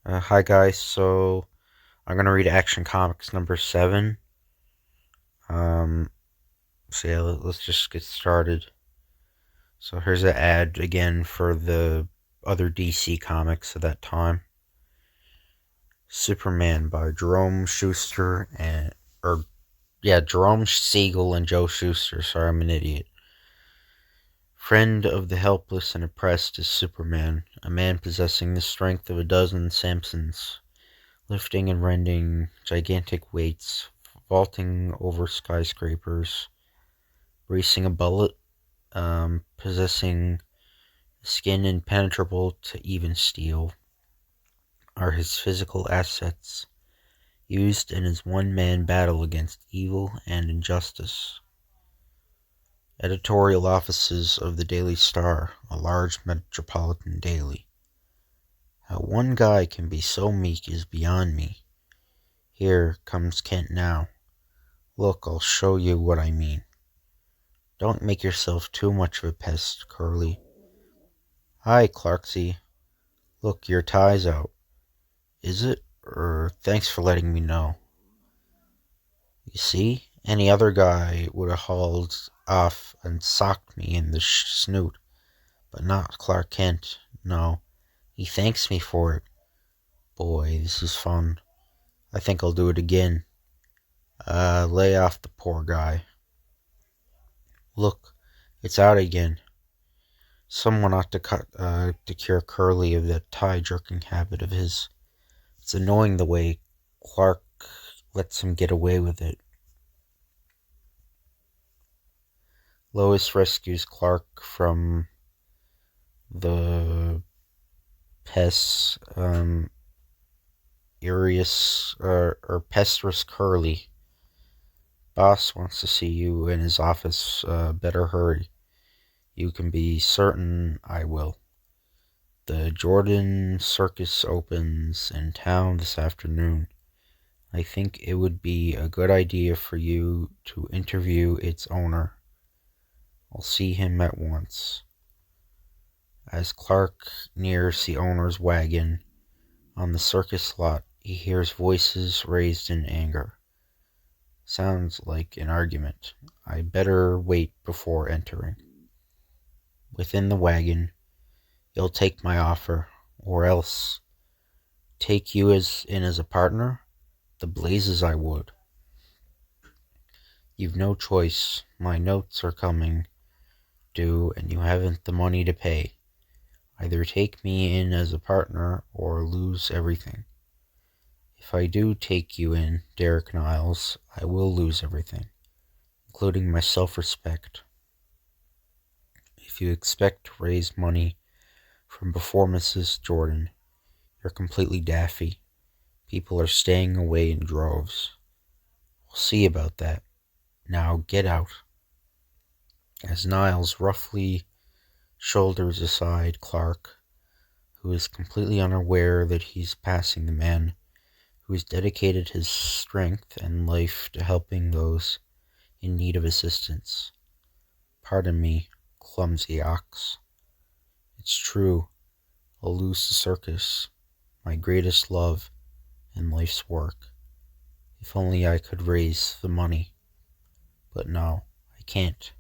Hi guys, so I'm gonna read Action Comics number 7. Um, let's just get started. So here's an ad again for the other DC comics of that time. Superman by Jerome Schuster Jerome Siegel and Joe Shuster. Sorry, I'm an idiot. Friend of the helpless and oppressed is Superman, a man possessing the strength of a dozen Samsons, lifting and rending gigantic weights, vaulting over skyscrapers, bracing a bullet, possessing skin impenetrable to even steel, are his physical assets, used in his one-man battle against evil and injustice. Editorial offices of the Daily Star, a large metropolitan daily. How one guy can be so meek is beyond me. Here comes Kent now. Look, I'll show you what I mean. Don't make yourself too much of a pest, Curly. Hi, Clarksy. Look, your tie's out. Is it? Thanks for letting me know. You see, any other guy would have hauled off and socked me in the snoot, but not Clark Kent. No, he thanks me for it. Boy, this is fun. I think I'll do it again. Lay off the poor guy. Look, it's out again. Someone ought to cure Curly of that tie-jerking habit of his. It's annoying the way Clark lets him get away with it. Lois rescues Clark from the pests, Pestrous Curly. Boss wants to see you in his office. Better hurry. You can be certain I will. The Jordan Circus opens in town this afternoon. I think it would be a good idea for you to interview its owner. I'll see him at once. As Clark nears the owner's wagon on the circus lot, he hears voices raised in anger. Sounds like an argument. I better wait before entering. Within the wagon, you'll take my offer, or else take you as a partner? The blazes I would. You've no choice. My notes are coming due, and you haven't the money to pay. Either take me in as a partner or lose everything. If I do take you in, Derek Niles, I will lose everything, including my self-respect. If you expect to raise money from performances, Jordan, you're completely daffy. People are staying away in droves. We'll see about that. Now get out. As Niles roughly shoulders aside Clark, who is completely unaware that he's passing the man who has dedicated his strength and life to helping those in need of assistance. Pardon me, clumsy ox. It's true, I'll lose the circus, my greatest love and life's work. If only I could raise the money. But no, I can't.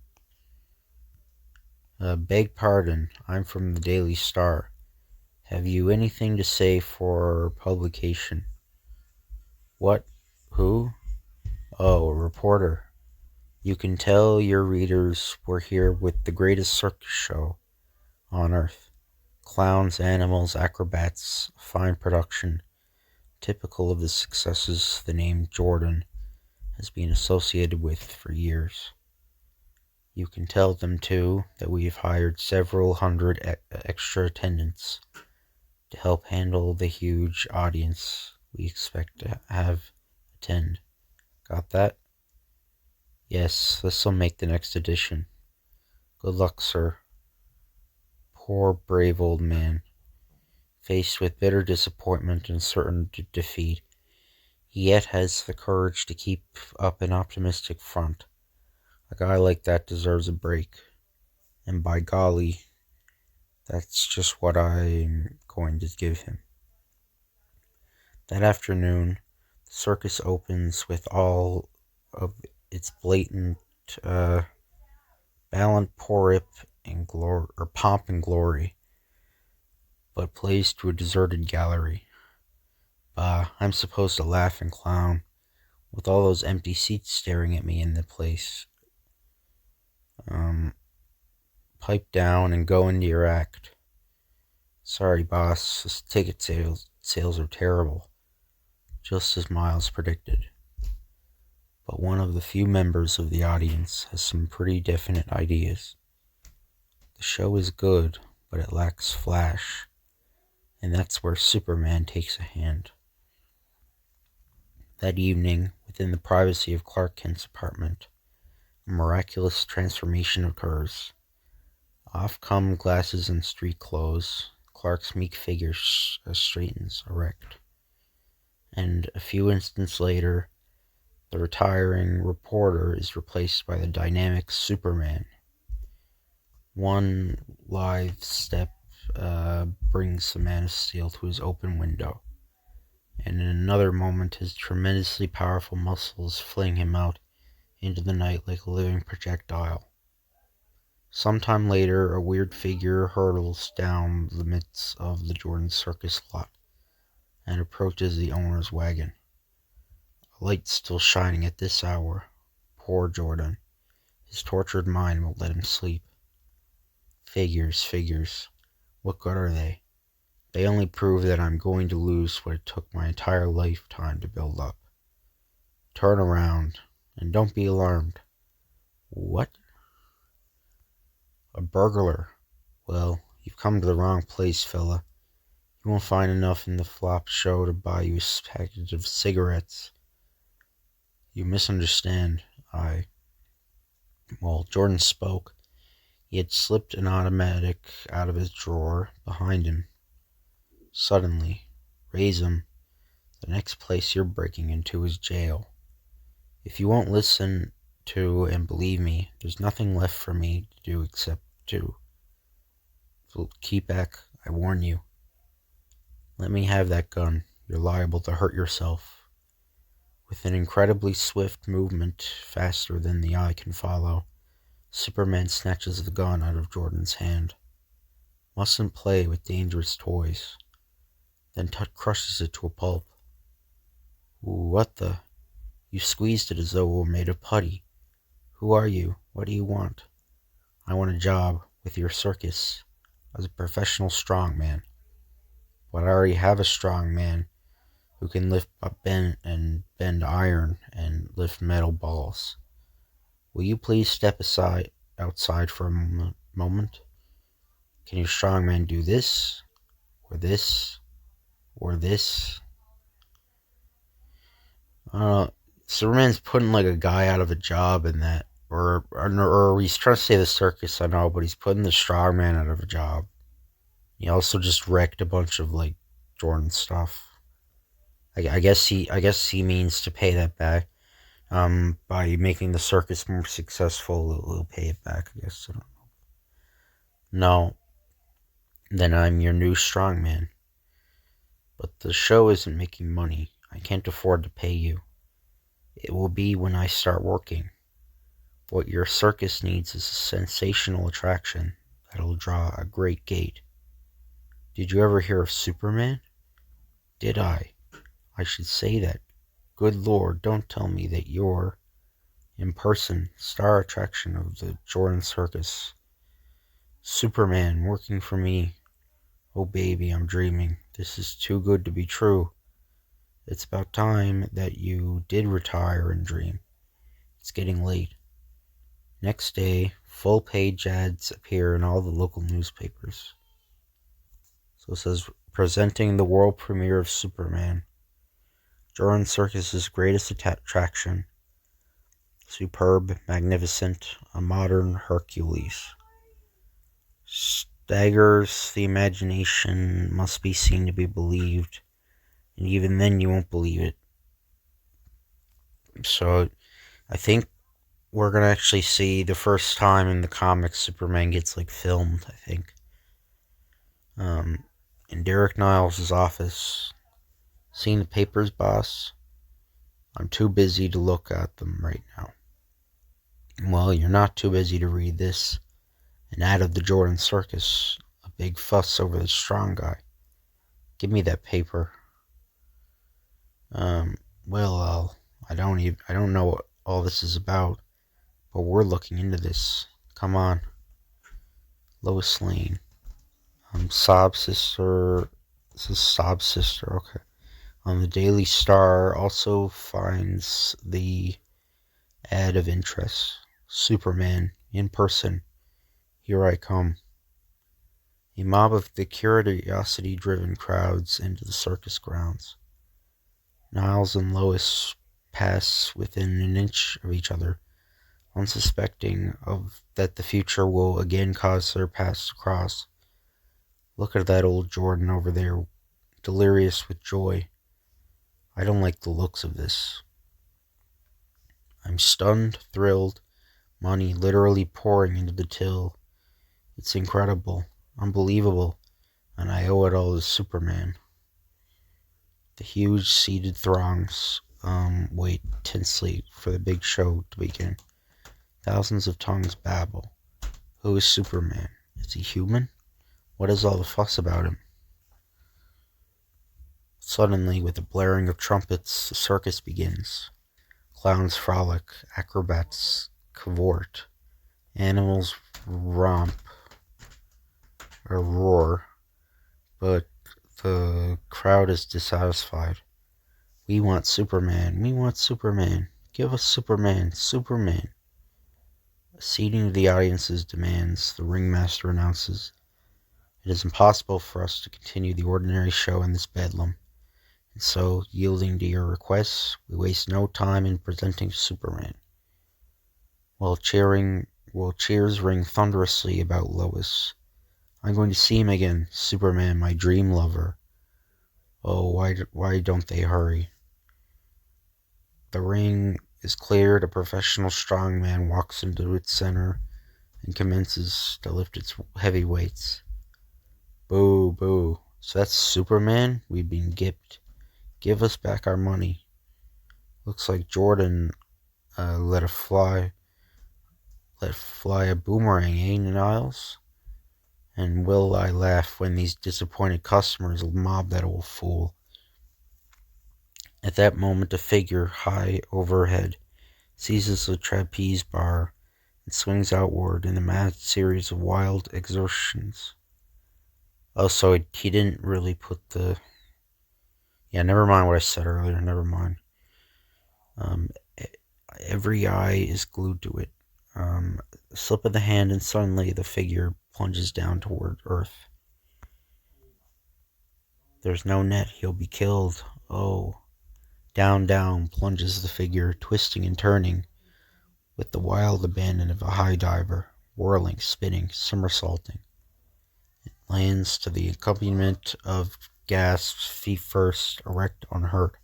Beg pardon, I'm from the Daily Star. Have you anything to say for publication? What? Who? Oh, a reporter. You can tell your readers we're here with the greatest circus show on earth. Clowns, animals, acrobats, fine production, typical of the successes the name Jordan has been associated with for years. You can tell them, too, that we've hired several hundred extra attendants to help handle the huge audience we expect to have attend. Got that? Yes, this'll make the next edition. Good luck, sir. Poor brave old man. Faced with bitter disappointment and certain defeat, he yet has the courage to keep up an optimistic front. A guy like that deserves a break. And by golly, that's just what I'm going to give him. That afternoon, the circus opens with all of its blatant, ballant pomp and glory, but plays to a deserted gallery. Bah, I'm supposed to laugh and clown, with all those empty seats staring at me in the place. Pipe down and go into your act. Sorry, boss, this ticket sales are terrible, just as Miles predicted. But one of the few members of the audience has some pretty definite ideas. The show is good, but it lacks flash, and that's where Superman takes a hand. That evening, within the privacy of Clark Kent's apartment, a miraculous transformation occurs. Off come glasses and street clothes. Clark's meek figure straightens erect. And a few instants later, the retiring reporter is replaced by the dynamic Superman. One lithe step brings the Man of Steel to his open window, and in another moment his tremendously powerful muscles fling him out into the night like a living projectile. Sometime later, a weird figure hurtles down the midst of the Jordan Circus lot and approaches the owner's wagon. A light still shining at this hour. Poor Jordan. His tortured mind won't let him sleep. Figures. What good are they? They only prove that I'm going to lose what it took my entire lifetime to build up. Turn around, and don't be alarmed. What? A burglar. Well, you've come to the wrong place, fella. You won't find enough in the flop show to buy you a package of cigarettes. You misunderstand. While Jordan spoke, he had slipped an automatic out of his drawer behind him. Suddenly, raise him. The next place you're breaking into is jail. If you won't listen to and believe me, there's nothing left for me to do except to keep back, I warn you. Let me have that gun. You're liable to hurt yourself. With an incredibly swift movement, faster than the eye can follow, Superman snatches the gun out of Jordan's hand. Mustn't play with dangerous toys. Then Tut crushes it to a pulp. What the? You squeezed it as though it were made of putty. Who are you? What do you want? I want a job with your circus as a professional strongman. But I already have a strongman who can bend iron and lift metal balls. Will you please step outside for a moment? Can your strongman do this, or this, or this? Superman's putting like a guy out of a job in that, or he's trying to say the circus, I know, but he's putting the strongman out of a job. He also just wrecked a bunch of like Jordan stuff. I guess he means to pay that back. By making the circus more successful, he'll pay it back. I guess. I don't know. No, then I'm your new strongman. But the show isn't making money. I can't afford to pay you. It will be when I start working. What your circus needs is a sensational attraction that'll draw a great gate. Did you ever hear of Superman? Did I? I should say that. Good Lord, don't tell me that you're, in person, star attraction of the Jordan Circus. Superman working for me. Oh baby, I'm dreaming. This is too good to be true. It's about time that you did retire and dream. It's getting late. Next day, full-page ads appear in all the local newspapers. So it says, presenting the world premiere of Superman. Jordan Circus's greatest attraction. Superb, magnificent, a modern Hercules. Staggers the imagination, must be seen to be believed, and even then you won't believe it. So, I think we're gonna actually see the first time in the comics Superman gets like filmed, I think. In Derek Niles' office, Seen the papers, boss? I'm too busy to look at them right now. Well, you're not too busy to read this. An ad of the Jordan Circus. A big fuss over the strong guy. Give me that paper. Well, I don't know what all this is about, but we're looking into this. Come on. Lois Lane. Sob Sister. This is Sob Sister, okay. The Daily Star also finds the ad of interest. Superman, in person. Here I come. A mob of the curiosity-driven crowds into the circus grounds. Niles and Lois pass within an inch of each other, unsuspecting of that the future will again cause their paths to cross. Look at that old Jordan over there, delirious with joy. I don't like the looks of this. I'm stunned, thrilled, money literally pouring into the till. It's incredible, unbelievable, and I owe it all to Superman. The huge seated throngs wait tensely for the big show to begin. Thousands of tongues babble. Who is Superman? Is he human? What is all the fuss about him? Suddenly, with the blaring of trumpets, the circus begins. Clowns frolic, acrobats cavort, animals romp or roar, but the crowd is dissatisfied. We want Superman, we want Superman, give us Superman, Superman. Acceding to the audience's demands, the ringmaster announces, "It is impossible for us to continue the ordinary show in this bedlam, and so, yielding to your requests, we waste no time in presenting Superman." While cheers ring thunderously about Lois. I'm going to see him again, Superman, my dream lover. Oh, why don't they hurry? The ring is cleared. A professional strongman walks into its center and commences to lift its heavy weights. Boo, boo. So that's Superman? We've been gipped. Give us back our money. Looks like Jordan let fly a boomerang, eh, Niles? And will I laugh when these disappointed customers mob that old fool? At that moment, a figure high overhead seizes the trapeze bar and swings outward in a mad series of wild exertions. Oh, so he didn't really put the... Yeah, never mind what I said earlier, never mind. Every eye is glued to it. A slip of the hand, and suddenly the figure plunges down toward earth. There's no net, he'll be killed. Oh. Down, down plunges the figure, twisting and turning with the wild abandon of a high diver, whirling, spinning, somersaulting. It lands to the accompaniment of gasps, feet first, erect, unhurt.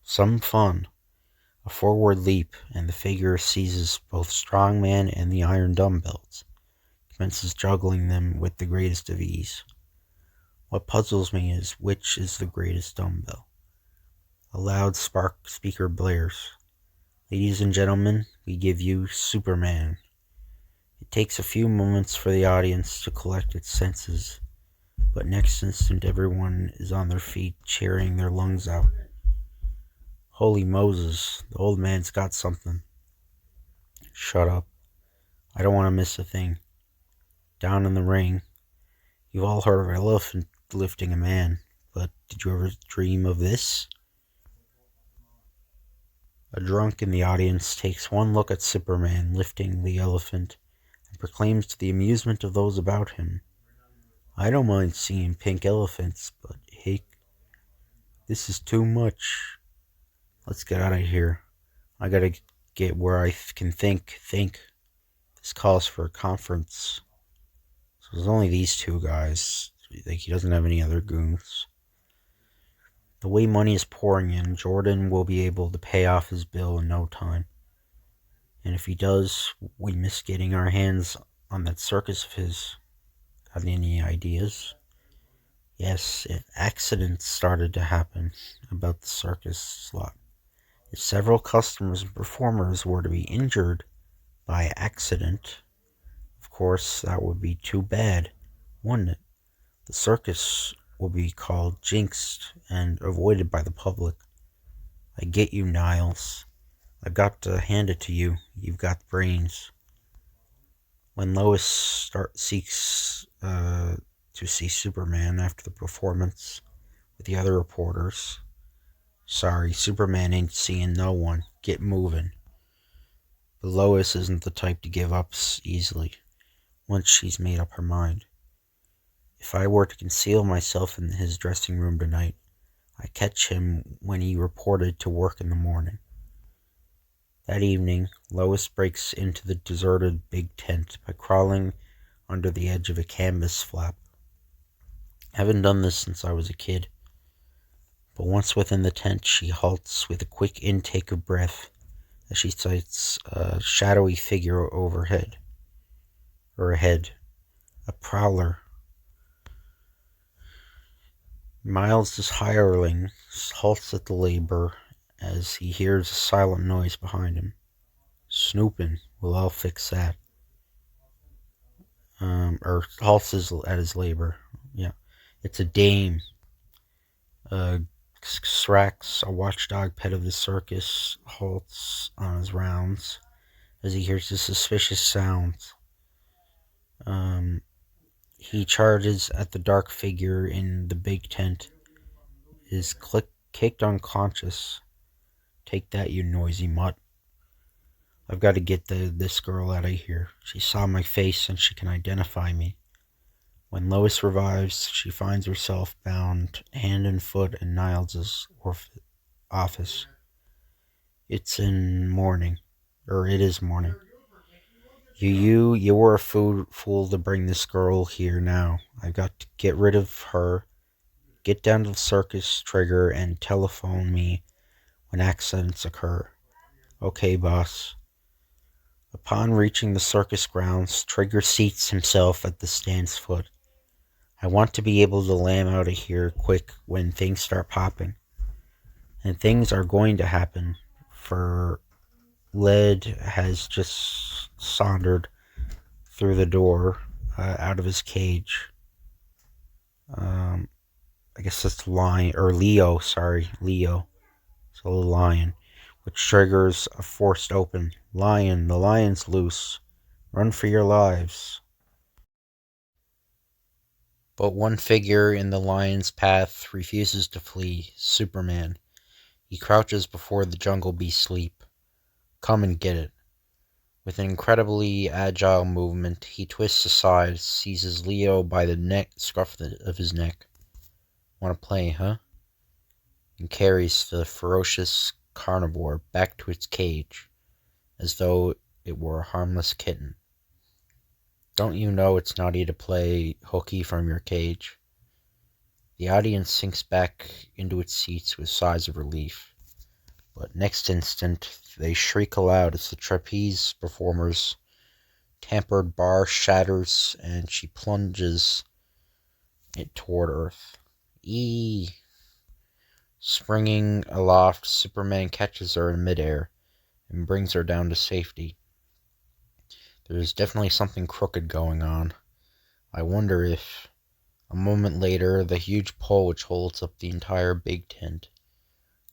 Some fun. A forward leap, and the figure seizes both strongman and the iron dumbbells, commences juggling them with the greatest of ease. What puzzles me is, which is the greatest dumbbell? A loud speaker blares. Ladies and gentlemen, we give you Superman. It takes a few moments for the audience to collect its senses, but next instant everyone is on their feet, cheering their lungs out. Holy Moses, the old man's got something. Shut up. I don't want to miss a thing. Down in the ring, you've all heard of an elephant lifting a man, but did you ever dream of this? A drunk in the audience takes one look at Superman lifting the elephant and proclaims to the amusement of those about him, "I don't mind seeing pink elephants, but hey, this is too much. Let's get out of here. I gotta get where I can think. This calls for a conference." So there's only these two guys. Like, he doesn't have any other goons. The way money is pouring in, Jordan will be able to pay off his bill in no time. And if he does, we miss getting our hands on that circus of his. Got any ideas? Yes, if accidents started to happen about the circus slot, if several customers and performers were to be injured by accident, of course, that would be too bad, wouldn't it? The circus will be called jinxed and avoided by the public. I get you, Niles. I've got to hand it to you. You've got brains. When Lois seeks to see Superman after the performance with the other reporters, sorry, Superman ain't seeing no one. Get moving. But Lois isn't the type to give up easily once she's made up her mind. If I were to conceal myself in his dressing room tonight, I catch him when he reported to work in the morning. That evening, Lois breaks into the deserted big tent by crawling under the edge of a canvas flap. I haven't done this since I was a kid, but once within the tent, she halts with a quick intake of breath as she sights a shadowy figure overhead. Or ahead, a prowler. Miles' hireling halts at the labor as he hears a silent noise behind him. Snooping. Well, I'll fix that. Or halts at his labor. Yeah. It's a dame. Srax, a watchdog pet of the circus, halts on his rounds as he hears the suspicious sounds. He charges at the dark figure in the big tent, is kicked unconscious. Take that, you noisy mutt. I've got to get this girl out of here. She saw my face and she can identify me. When Lois revives, she finds herself bound hand and foot in Niles' office. It is morning. You were a fool to bring this girl here now. I've got to get rid of her. Get down to the circus, Trigger, and telephone me when accidents occur. Okay, boss. Upon reaching the circus grounds, Trigger seats himself at the stand's foot. I want to be able to lamb out of here quick when things start popping. And things are going to happen, for Led has just sauntered through the door out of his cage. I guess that's Leo. It's a little lion, which triggers a forced open. Lion, the lion's loose. Run for your lives. But one figure in the lion's path refuses to flee. Superman. He crouches before the jungle beast's leap. Come and get it. With an incredibly agile movement, he twists aside, seizes Leo by the scruff of his neck. Want to play, huh? And carries the ferocious carnivore back to its cage, as though it were a harmless kitten. Don't you know it's naughty to play hooky from your cage? The audience sinks back into its seats with sighs of relief. But next instant, they shriek aloud as the trapeze performer's tampered bar shatters and she plunges it toward Earth. Eee! Springing aloft, Superman catches her in midair and brings her down to safety. There's definitely something crooked going on. I wonder if, a moment later, the huge pole which holds up the entire big tent,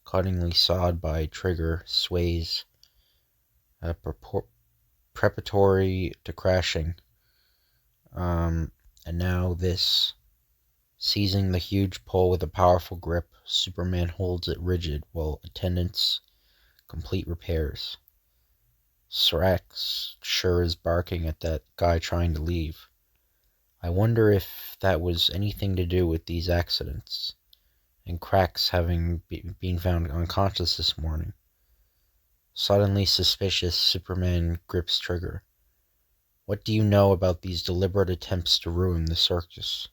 cuttingly sawed by Trigger, sways, preparatory to crashing. And now this. Seizing the huge pole with a powerful grip, Superman holds it rigid while attendants complete repairs. Srax sure is barking at that guy trying to leave. I wonder if that was anything to do with these accidents, and Cracks having been found unconscious this morning. Suddenly suspicious, Superman grips Trigger. What do you know about these deliberate attempts to ruin the circus?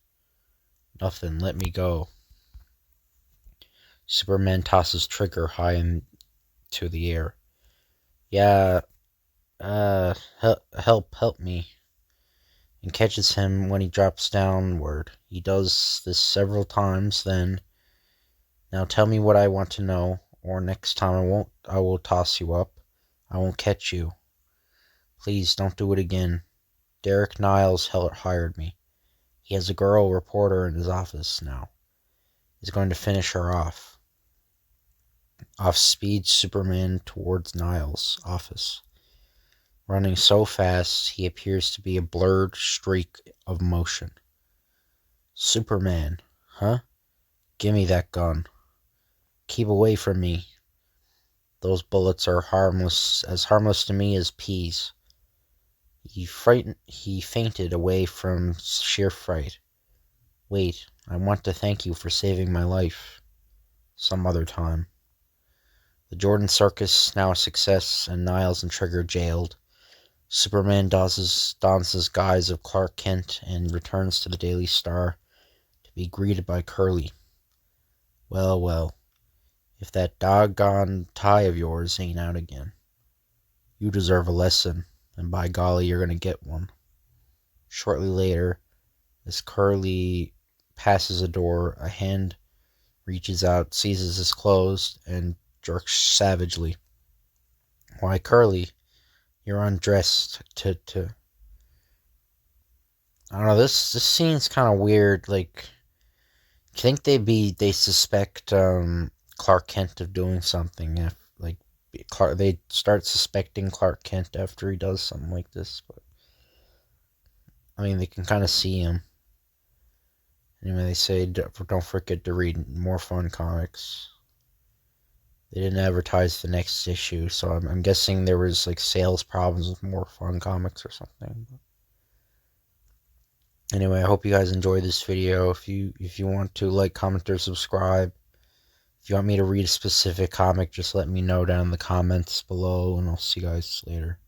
Nothing, let me go. Superman tosses Trigger high into the air. Yeah, help me. and catches him when he drops downward. He does this several times, then, "Now tell me what I want to know, or next time I will toss you up. I won't catch you. Please don't do it again. Derek Niles hired me. He has a girl reporter in his office now. He's going to finish her off." Off speeds Superman towards Niles' office, running so fast he appears to be a blurred streak of motion. "Superman, huh? Gimme that gun. Keep away from me. Those bullets are as harmless to me as peas." He fainted away from sheer fright. "Wait, I want to thank you for saving my life. Some other time." The Jordan Circus now a success, and Niles and Trigger jailed. Superman dons his guise of Clark Kent and returns to the Daily Star to be greeted by Curly. "Well, well, if that doggone tie of yours ain't out again. You deserve a lesson, and by golly, you're going to get one." Shortly later, as Curly passes a door, a hand reaches out, seizes his clothes, and jerks savagely. "Why, Curly, you're undressed to I don't know, this scene's kind of weird. Like, I think they suspect Clark Kent of doing something. If like they start suspecting Clark Kent after he does something like this, but I mean, they can kind of see him. Anyway, they say don't forget to read More Fun comics. They didn't advertise the next issue, so I'm guessing there was like sales problems with More Fun comics or something. Anyway, I hope you guys enjoyed this video. If you want to like, comment, or subscribe. If you want me to read a specific comic, just let me know down in the comments below, and I'll see you guys later.